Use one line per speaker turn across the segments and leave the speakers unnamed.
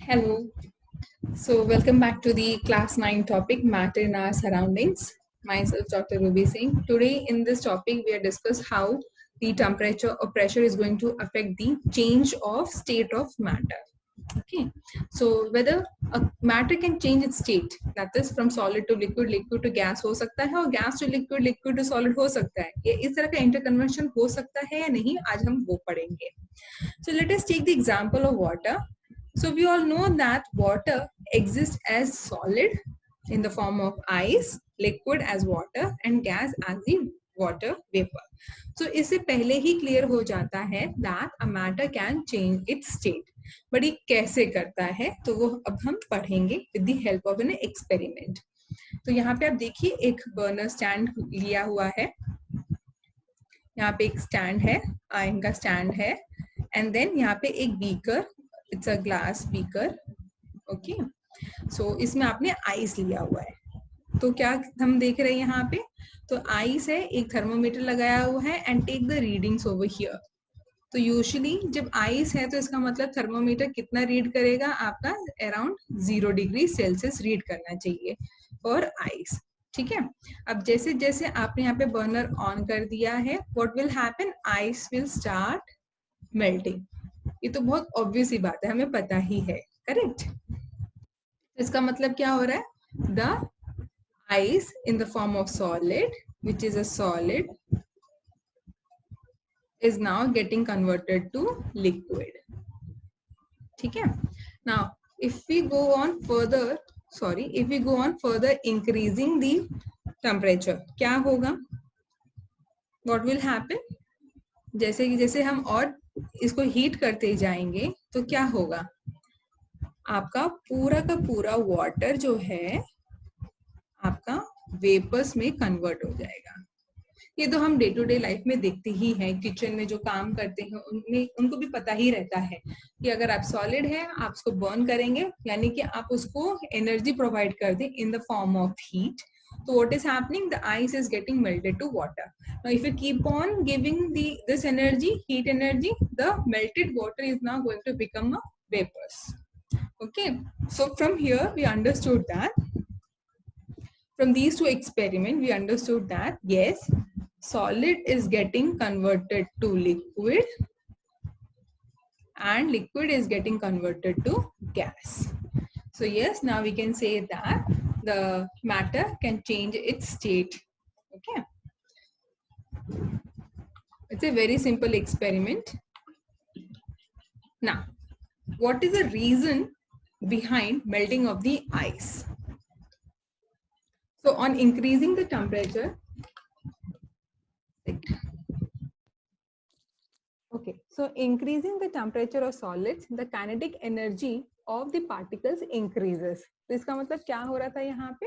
Hello. So, welcome back to the class 9 topic Matter in Our Surroundings. Myself, Dr. Ruby Singh. Today, in this topic, we are discuss how the temperature or pressure is going to affect the change of state of matter. Okay. So, whether a matter can change its state, that is from solid to liquid, liquid to gas हो सकता है और gas to liquid, liquid to solid हो सकता है. ये इस तरह का interconversion हो सकता है या नहीं, आज हम वो पढ़ेंगे. So, let us take the example of water. So we all know that water exists as solid in the form of ice, liquid as water and gas as the water vapor. So इससे पहले ही clear हो जाता है that a matter can change its state. But ये कैसे करता है तो वो अब हम पढ़ेंगे with the help of an experiment. तो यहाँ पे आप देखिए एक बर्नर स्टैंड लिया हुआ है. यहाँ पे एक स्टैंड है, आयन का स्टैंड है, एंड देन यहाँ पे एक beaker, it's a glass beaker. Okay, so इसमें आपने आइस लिया हुआ है. तो क्या हम देख रहे हैं यहाँ पे, तो आइस है, एक थर्मोमीटर लगाया हुआ है and take the readings over here. तो यूजुअली जब आइस है तो इसका मतलब थर्मोमीटर कितना रीड करेगा, आपका अराउंड 0 डिग्री सेल्सियस रीड करना चाहिए फॉर आइस. ठीक है. अब जैसे जैसे आपने यहाँ पे बर्नर ऑन कर दिया है, what will happen, ice will start melting. ये तो बहुत ऑब्वियस ही बात है, हमें पता ही है, करेक्ट. इसका मतलब क्या हो रहा है, the ice in the form of solid, which is a solid, is now getting converted to liquid. ठीक है. Now if we go on further increasing the temperature, क्या होगा, what will happen, जैसे कि जैसे हम और इसको हीट करते जाएंगे तो क्या होगा, आपका पूरा का पूरा वाटर जो है आपका वेपर्स में कन्वर्ट हो जाएगा. ये तो हम डे टू डे लाइफ में देखते ही हैं, किचन में जो काम करते हैं उनको भी पता ही रहता है कि अगर आप सॉलिड है आप उसको बर्न करेंगे, यानी कि आप उसको एनर्जी प्रोवाइड कर दें इन the form of heat. So what is happening, the ice is getting melted to water. Now if you keep on giving this energy, heat energy, the melted water is now going to become a vapors. Okay, so from here we understood that, from these two experiments we understood that yes, solid is getting converted to liquid and liquid is getting converted to gas. So yes, now we can say that the matter can change its state. Okay, it's a very simple experiment. Now what is the reason behind melting of the ice? So on increasing the temperature, okay, so increasing the temperature of solids, the kinetic energy of the particles increases. तो इसका मतलब क्या हो रहा था, यहाँ पे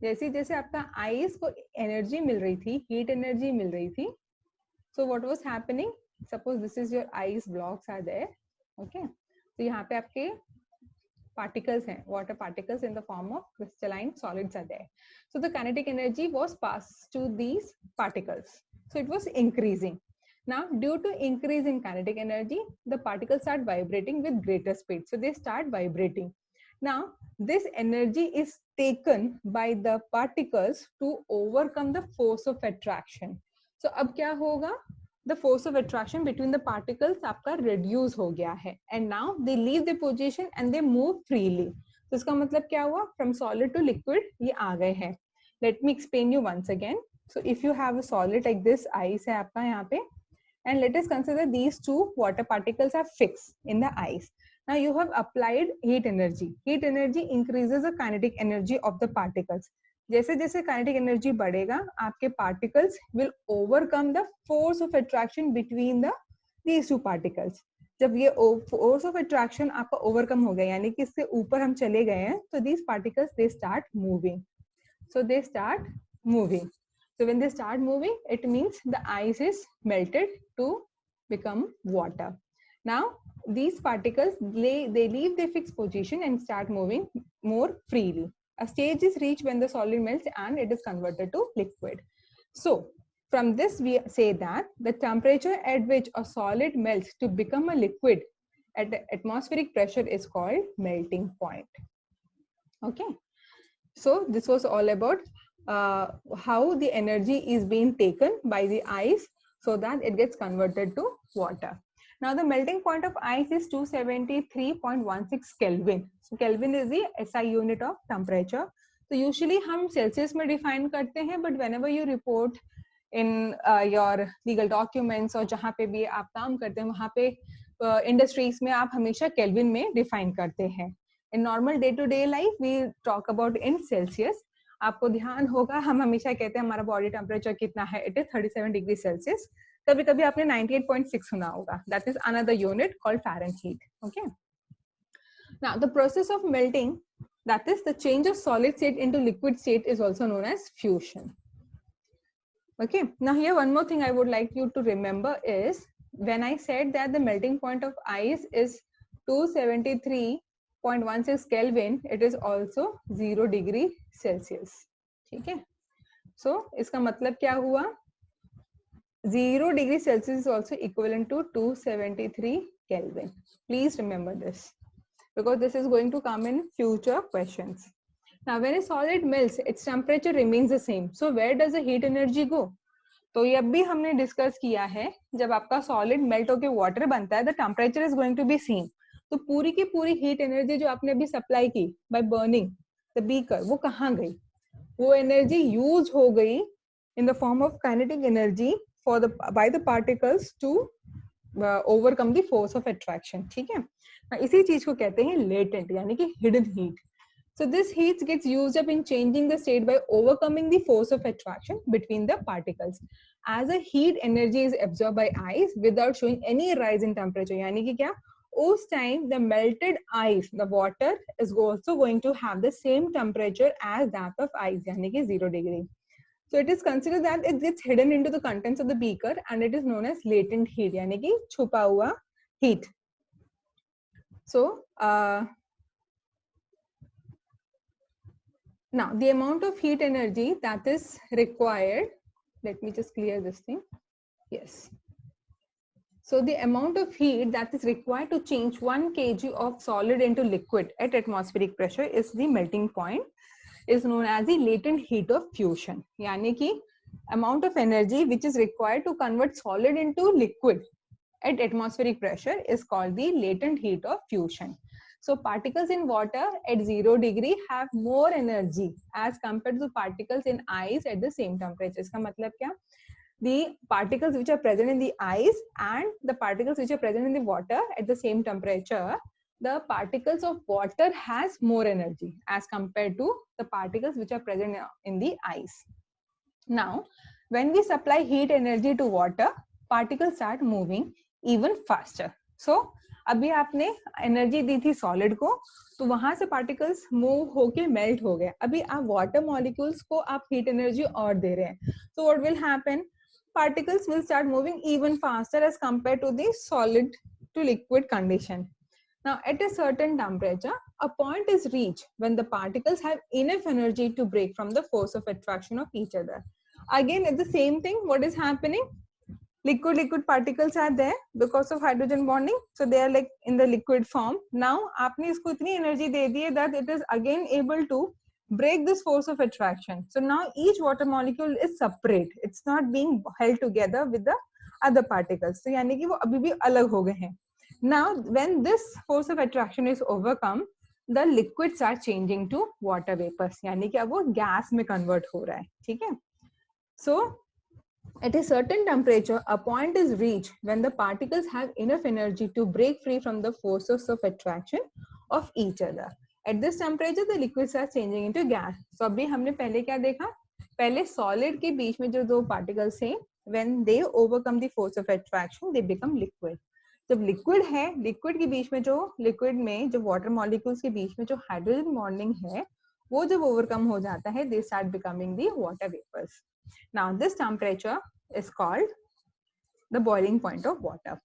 जैसे जैसे आपका आइस को एनर्जी मिल रही थी, हीट एनर्जी मिल रही थी, so what was happening, suppose this is your ice blocks are there. Okay, तो यहाँ पे आपके particles हैं, water particles in the form of crystalline solids are there. So the kinetic energy was passed to these particles, so it was increasing. Now due to increase in kinetic energy, the particles start vibrating with greater speed, so they start vibrating. Now this energy is taken by the particles to overcome the force of attraction. So अब क्या होगा, the force of attraction between the particles आपका reduce हो गया है, and now they leave the position and they move freely. तो इसका मतलब क्या हुआ, from solid to liquid ये आ गए हैं. Let me explain you once again. So if you have a solid like this, ice है आपका यहाँ पे, and let us consider these two water particles are fixed in the ice. Now you have applied heat energy. Heat energy increases the kinetic energy of the particles. जैसे जैसे kinetic energy बढ़ेगा, आपके particles will overcome the force of attraction between these two particles. जब ये force of attraction आपका overcome हो गया, यानी कि इससे ऊपर हम चले गए हैं, तो these particles they start moving. So they start moving. So when they start moving, it means the ice is melted to become water. Now these particles they leave their fixed position and start moving more freely. A stage is reached when the solid melts and it is converted to liquid. So from this we say that the temperature at which a solid melts to become a liquid at atmospheric pressure is called melting point. Okay, so this was all about how the energy is being taken by the ice so that it gets converted to water. Now the melting point of ice is 273.16 Kelvin. So Kelvin is the SI unit of temperature. So usually हम Celsius में define करते हैं, but whenever you report in your legal documents और जहाँ पे भी आप काम करते हैं वहाँ पे industries में आप हमेशा Kelvin में define करते हैं. In normal day-to-day life, we talk about in Celsius. आपको ध्यान होगा हम हमेशा कहते हैं हमारा बॉडी टेम्परेचर कितना है, इट इज 37 डिग्री सेल्सियस. कभी कभी आपने 98.6 सुना होगा. That is another unit called Fahrenheit. Okay, now the process of melting, that is the change of solid state into liquid state, is also known as fusion. Okay, now here one more thing I would like you to remember is when I said that the melting point of ice is 273.16 Kelvin, it is also 0 degree Celsius. ठीक है, so इसका मतलब क्या हुआ, 0 degree Celsius is also equivalent to 273 Kelvin. Please remember this because this is going to come in future questions. Now when a solid melts, its temperature remains the same. So where does the heat energy go? तो ये अभी हमने discuss किया है, जब आपका solid melt होकर water बनता है, the temperature is going to be same. तो पूरी की पूरी हीट एनर्जी जो आपने अभी सप्लाई की बाय बर्निंग द बीकर, वो कहाँ गई? वो एनर्जी यूज हो गई in the form of kinetic energy for the by the particles to overcome the force of attraction. ठीक है, इसी चीज को कहते हैं लेटेंट यानी कि hidden heat. So this heat gets used up in changing the state by overcoming the force of attraction between the particles. As a heat energy is absorbed by ice without showing any rise in temperature. यानी कि क्या? उस time the melted ice, the water is also going to have the same temperature as that of ice, यानी कि 0 degree. So it is considered that it gets hidden into the contents of the beaker and it is known as latent heat, यानी कि छुपा हुआ heat. So now the amount of heat energy that is required, let me just clear this thing. Yes, so the amount of heat that is required to change 1 kg of solid into liquid at atmospheric pressure is the melting point, is known as the latent heat of fusion. यानी कि amount of energy which is required to convert solid into liquid at atmospheric pressure is called the latent heat of fusion. So particles in water at 0 degree have more energy as compared to particles in ice at the same temperature. इसका मतलब क्या? The particles which are present in the ice and the particles which are present in the water at the same temperature, the particles of water has more energy as compared to the particles which are present in the ice. Now, when we supply heat energy to water, particles start moving even faster. So अभी आपने energy दी थी solid को, तो वहां से particles move होके melt हो गए. अभी आप वाटर मॉलिक्यूल्स को आप हीट एनर्जी और दे रहे हैं, so what will happen? Particles will start moving even faster as compared to the solid to liquid condition. Now at a certain temperature, a point is reached when the particles have enough energy to break from the force of attraction of each other. Again, it's the same thing. What is happening? Liquid particles are there because of hydrogen bonding, so they are like in the liquid form. Now आपने इसको इतनी energy दे दी है that it is again able to break this force of attraction. So now each water molecule is separate, it's not being held together with the other particles. So यानी कि वो अभी भी अलग हो गए हैं. Now when this force of attraction is overcome, the liquids are changing to water vapors, यानी कि अब वो गैस में convert हो रहा है. ठीक है, so at a certain temperature, a point is reached when the particles have enough energy to break free from the forces of attraction of each other. At this temperature, the liquids are changing into gas. So अभी हमने पहले क्या देखा? पहले solid के बीच में जो दो particles हैं, when they overcome the force of attraction, they become liquid. जब liquid है, liquid के बीच में जो liquid में जो water molecules के बीच में जो hydrogen bonding है, वो जब overcome हो जाता है, they start becoming the water vapors. Now this temperature is called the boiling point of water.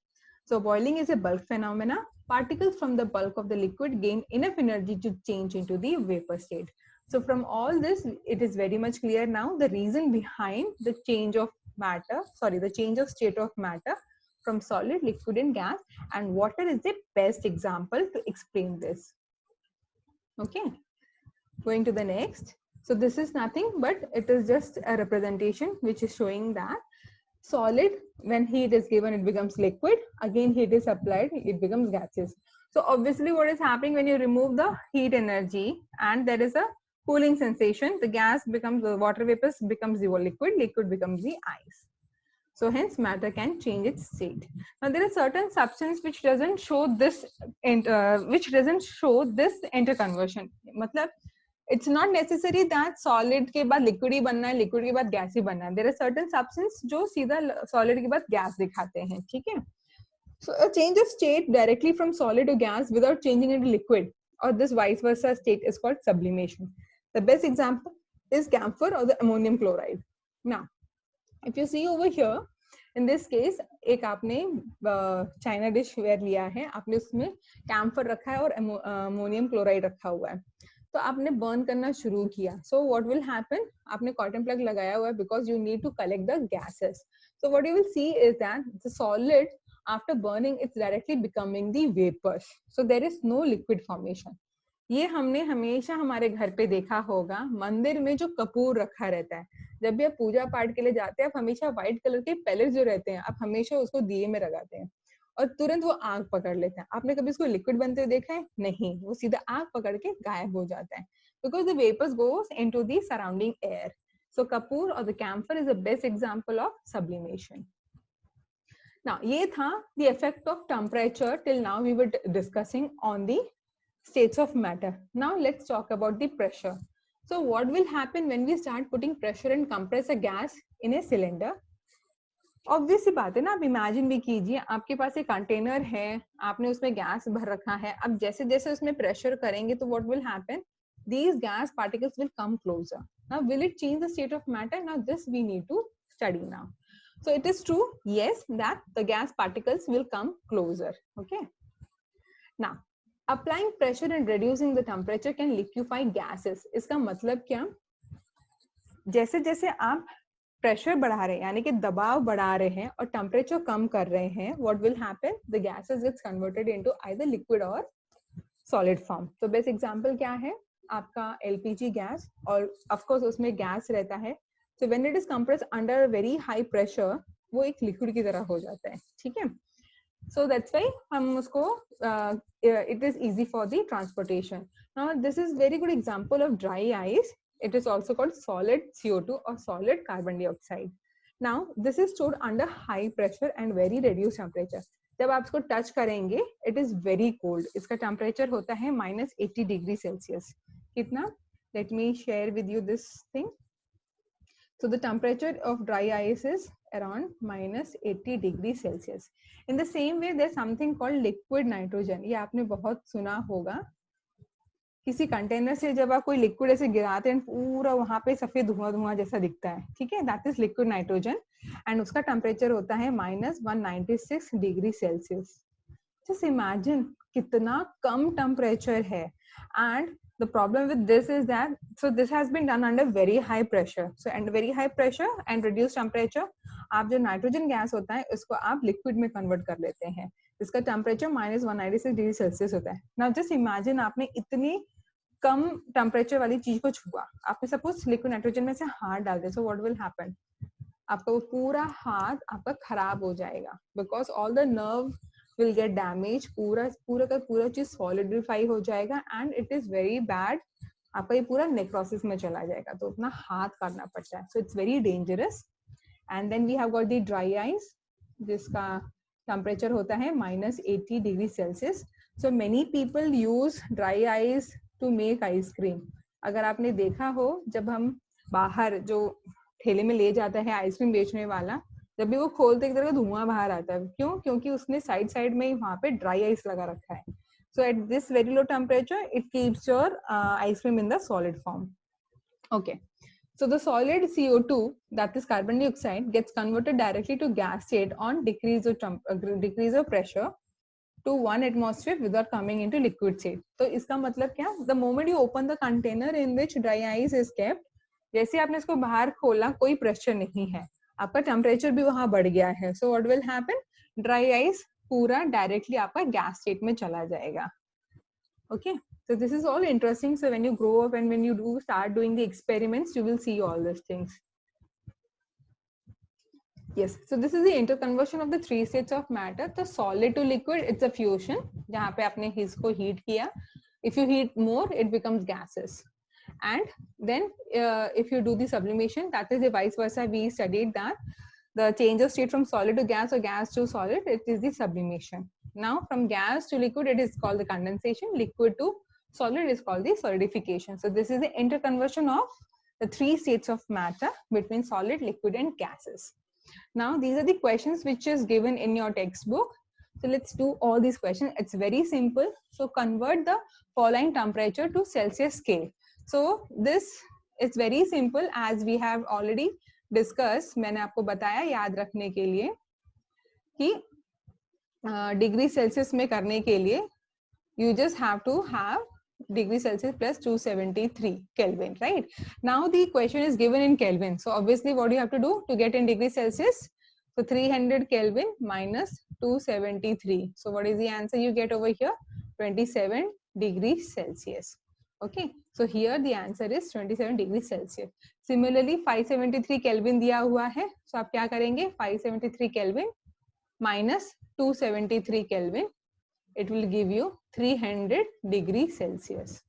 So boiling is a bulk phenomena. Particles from the bulk of the liquid gain enough energy to change into the vapor state. So from all this, it is very much clear now the reason behind the change of matter, the change of state of matter from solid, liquid and gas, and water is the best example to explain this. Okay, going to the next. So this is nothing but it is just a representation which is showing that solid, when heat is given, it becomes liquid. Again, heat is applied, it becomes gaseous. So obviously what is happening when you remove the heat energy and there is a cooling sensation, the gas becomes, the water vapors becomes the liquid, liquid becomes the ice. So hence matter can change its state. Now there are certain substance which doesn't show this interconversion. मतलब it's not necessary that solid के बाद liquid ही बनना है, liquid के बाद gas ही बनना है. There are certain substance जो सीधा solid के बाद gas दिखाते हैं, ठीक है? So a change of state directly from solid to gas without changing into liquid, or this vice versa state, is called sublimation. The best example is camphor or the ammonium chloride. Now, if you see over here, in this case, एक आपने China dish where लिया है, आपने उसमें camphor रखा है और ammonium chloride रखा हुआ है, तो आपने बर्न करना शुरू किया. सो व्हाट विल हैपन, आपने कॉटन प्लग लगाया हुआ है because you need to collect the gases. So what you will see is that the solid after burning it's directly becoming the vapours. So there is no liquid formation. ये हमने हमेशा हमारे घर पे देखा होगा, मंदिर में जो कपूर रखा रहता है, जब भी आप पूजा पाठ के लिए जाते हैं, आप हमेशा व्हाइट कलर के पैलेट्स जो रहते हैं, आप हमेशा उसको दिए में लगाते हैं और तुरंत वो आग पकड़ लेता है. आपने कभी इसको लिक्विड बनते हुए देखा है? नहीं, वो सीधा आग पकड़ के गायब हो जाता है, because the vapours goes into the surrounding air. So kapoor और the camphor is the best example of sublimation. Now ये था the effect of temperature. Till now we were discussing on the states of matter. Now let's talk about the pressure. So what will happen when we start putting pressure and compress a gas in a cylinder? Obvious सी बात है ना, आप imagine भी कीजिए, आपके पास एक container है, आपने उसमें गैस भर रखा है. अब जैसे जैसे उसमें प्रेशर करेंगे तो what will happen? These gas particles will come closer. Now will it change the state of matter? Now this we need to study now. So it is true, yes, that the gas particles will come closer. Okay. Now applying pressure and reducing the temperature can liquefy gases. इसका मतलब क्या? जैसे जैसे आप pressure बढ़ा रहे हैं, यानी कि दबाव बढ़ा रहे हैं और टेम्परेचर कम कर रहे हैं, what will happen? The gases gets converted into either liquid or solid form. तो बेस्ट एग्जांपल क्या है? आपका LPG गैस, और ऑफ कोर्स उसमें गैस रहता है. So when it is compressed under very high pressure, वो एक लिक्विड की तरह हो जाता है, ठीक है? So that's why हम उसको it is easy for the transportation. Now this is very good example of dry ice. It is also called solid CO2 or solid carbon dioxide. Now this is stored under high pressure and very reduced temperature. जब आप इसको touch करेंगे, it is very cold. इसका temperature होता है -80 degree Celsius. कितना? Let me share with you this thing. So the temperature of dry ice is around -80 degree Celsius. In the same way, there's something called liquid nitrogen. ये आपने बहुत सुना होगा. किसी कंटेनर से जब आप कोई लिक्विड ऐसे गिराते हैं, पूरा वहां पे सफेद धुआं धुआं जैसा दिखता है, ठीक है? That is liquid nitrogen and उसका टेम्परेचर होता है -196 डिग्री सेल्सियस. जस्ट इमेजिन कितना कम टेम्परेचर है. And the problem with this is that, so this has been done under very high pressure. So and very high pressure and reduced temperature, आप जो nitrogen gas होता है उसको आप liquid में convert कर लेते हैं. इसका टेम्परेचर -196 डिग्री सेल्सियस होता है. नाउ जस्ट इमेजिन आपने इतनी कम टेम्परेचर वाली चीज को छुआ, आपने सपोज लिक्विड नाइट्रोजन में से हाथ डाल दिया, सो व्हाट विल हैपन? आपका वो पूरा हाथ आपका खराब हो जाएगा, because all the nerve will get damaged. पूरा का पूरा चीज सॉलिडिफाई हो जाएगा and it is very bad. आपका ये पूरा नेक्रोसिस में चला जाएगा, तो अपना हाथ काटना पड़ता है. So it's very dangerous. And then we have got the dry ice, जिसका टेम्परेचर होता है -80 degree Celsius. So many people use dry ice to make ice cream. अगर आपने देखा हो, जब हम बाहर जो ठेले में ले जाता है आइसक्रीम बेचने वाला, जब भी वो खोलते एक तरह का धुआं बाहर आता है. क्यों? क्योंकि उसने साइड में वहां पे ड्राई आइस लगा रखा है. So at this very low temperature it keeps your ice cream in the solid form. Okay, so the solid CO2, that is carbon dioxide, gets converted directly to gas state on decrease of pressure to 1 atmosphere without coming into liquid state. तो इसका मतलब क्या? The moment you open the container in which dry ice is kept, जैसे आपने इसको बाहर खोला, कोई प्रेशर नहीं है, आपका टेम्परेचर भी वहां बढ़ गया है. सो what will happen? Dry ice पूरा डायरेक्टली आपका गैस स्टेट में चला जाएगा. Okay, so this is all interesting. So when you grow up and when you do start doing the experiments, you will see all these things. Yes, so this is the interconversion of the three states of matter. The solid to liquid, it's a fusion. जहाँ पे आपने इसको heat किया. If you heat more, it becomes gases. And then if you do the sublimation, that is the vice versa. We studied that the change of state from solid to gas or gas to solid, it is the sublimation. Now from gas to liquid, it is called the condensation. Liquid to solid is called the solidification. So this is the interconversion of the three states of matter between solid, liquid and gases. Now these are the questions which is given in your textbook. So let's do all these questions. It's very simple. So convert the following temperature to Celsius scale. So this is very simple as we have already discussed. मैंने आपको बताया याद रखने के लिए कि degree Celsius में करने के लिए you just have to have degree Celsius plus 273 Kelvin, right? Now the question is given in Kelvin. So obviously what do you have to do to get in degree Celsius? So 300 Kelvin minus 273. So what is the answer you get over here? 27 degrees Celsius. Okay, so here the answer is 27 degrees Celsius. Similarly 573 Kelvin दिया हुआ है. So आप क्या करेंगे? 573 Kelvin minus 273 Kelvin. It will give you 300 degrees Celsius.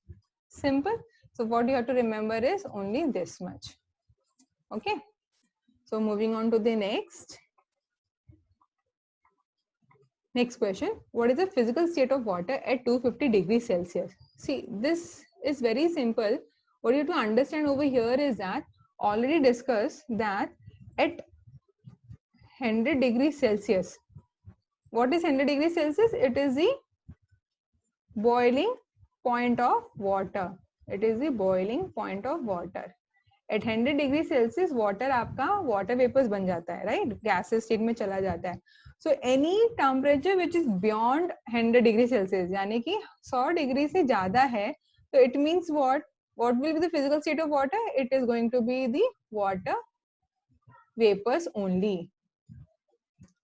Simple. So what you have to remember is only this much. Okay. So moving on to the next question. What is the physical state of water at 250 degrees Celsius? See, this is very simple. What you have to understand over here is that already discussed that at 100 degrees Celsius, what is 100 degrees Celsius? It is the boiling point of water. It is the boiling point of water. At 100 degree Celsius, water आपका water vapors बन जाता है, right? Gaseous state में चला जाता है. So any temperature which is beyond 100 degree Celsius, यानी कि 100 degree से ज़्यादा है, so it means what? What will be the physical state of water? It is going to be the water vapors only.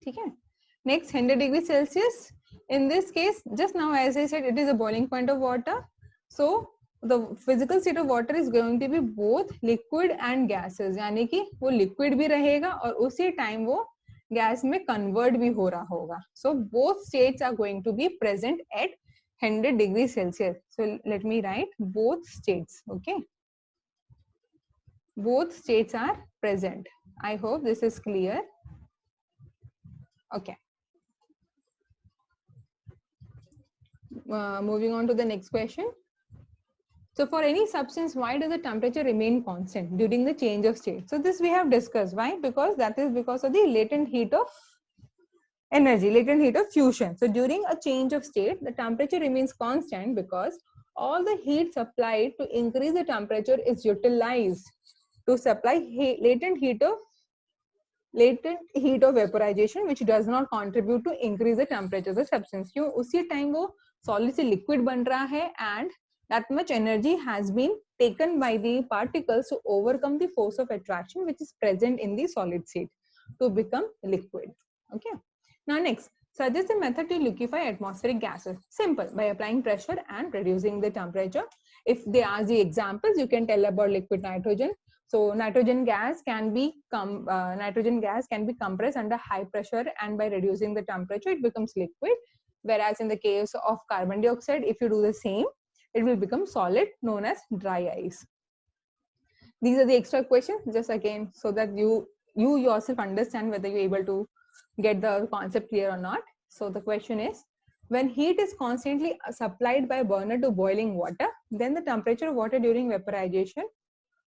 ठीक है? Next 100 degree Celsius. In this case, just now as I said, it is a boiling point of water. So the physical state of water is going to be both liquid and gases. यानी कि वो liquid भी रहेगा और उसी time वो gas में convert भी हो रहा होगा. So both states are going to be present at 100 degrees Celsius. So let me write both states. Okay. Both states are present. I hope this is clear. Okay. Moving on to the next question. So for any substance, why does the temperature remain constant during the change of state? So this we have discussed. Why? Because that is because of the latent heat of energy, latent heat of fusion. So during a change of state, the temperature remains constant because all the heat supplied to increase the temperature is utilized to supply latent heat of vaporization, which does not contribute to increase the temperature of the substance. क्यों? उसी time वो solid से liquid बन रहा है and that much energy has been taken by the particles to overcome the force of attraction which is present in the solid state to become liquid. Okay. Now next, suggest a method to liquefy atmospheric gases. Simple, by applying pressure and reducing the temperature. If they ask the examples, you can tell about liquid nitrogen. So nitrogen gas can be compressed under high pressure, and by reducing the temperature, it becomes liquid. Whereas in the case of carbon dioxide, if you do the same, it will become solid, known as dry ice. These are the extra questions, just again, so that you yourself understand whether you're able to get the concept clear or not. So the question is, when heat is constantly supplied by burner to boiling water, then the temperature of water during vaporization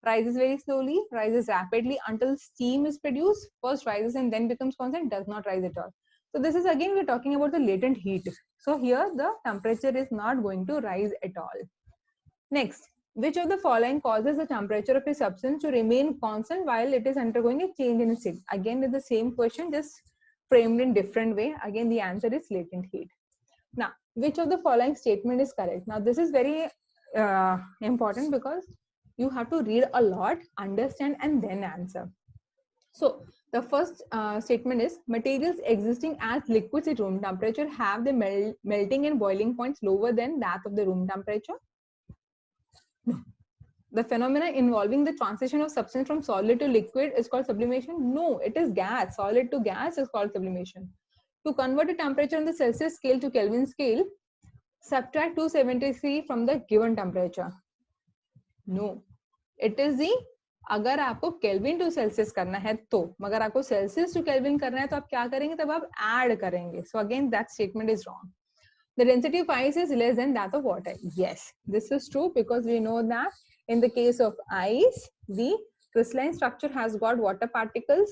rises very slowly, rises rapidly until steam is produced, first rises and then becomes constant, does not rise at all. So this is again, we're talking about the latent heat. So here the temperature is not going to rise at all. Next, which of the following causes the temperature of a substance to remain constant while it is undergoing a change in its state? Again, with the same question, just framed in different way. Again, the answer is latent heat. Now, which of the following statement is correct? Now, this is very important because you have to read a lot, understand, and then answer. So, The first statement is materials existing as liquids at room temperature have the melting and boiling points lower than that of the room temperature. The phenomena involving the transition of substance from solid to liquid is called sublimation. No, it is gas. Solid to gas is called sublimation. To convert a temperature on the Celsius scale to Kelvin scale, subtract 273 from the given temperature. No, it is the, अगर आपको kelvin to Celsius करना है तो, मगर आपको Celsius two kelvin करना है तो आप क्या करेंगे, तब आप ऐड करेंगे. So again that statement is wrong. The density of ice is less than that of water. Yes, this is true because we know that in the case of ice, the crystalline structure has got water particles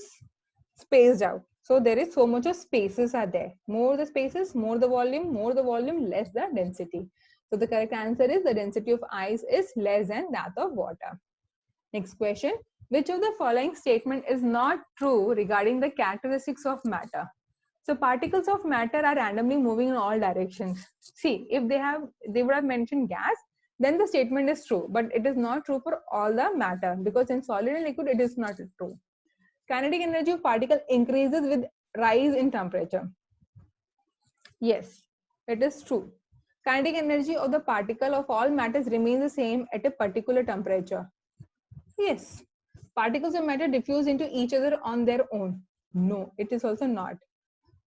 spaced out. So there is so much of spaces are there. More the spaces, more the volume, less the density. So the correct answer is the density of ice is less than that of water. Next question. Which of the following statement is not true regarding the characteristics of matter? So particles of matter are randomly moving in all directions. See, if they would have mentioned gas, then the statement is true, but it is not true for all the matter because in solid and liquid it is not true. Kinetic energy of particle increases with rise in temperature. Yes, it is true. Kinetic energy of the particle of all matters remains the same at a particular temperature. Yes. Particles of matter diffuse into each other on their own. No, it is also not.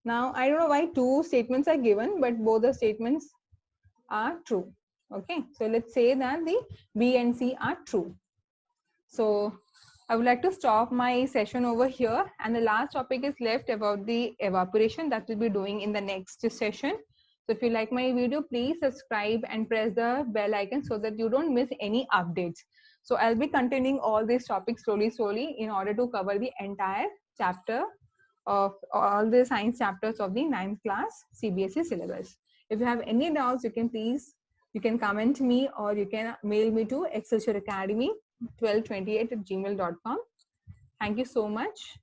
Now, I don't know why two statements are given, but both the statements are true. Okay, so let's say that the B and C are true. So I would like to stop my session over here, and the last topic is left about the evaporation that we'll be doing in the next session. So if you like my video, please subscribe and press the bell icon so that you don't miss any updates. So I'll be continuing all these topics slowly in order to cover the entire chapter of all the science chapters of the 9th class CBSE syllabus. If you have any doubts, you can comment me or you can mail me to excelsioracademy1228@gmail.com. Thank you so much.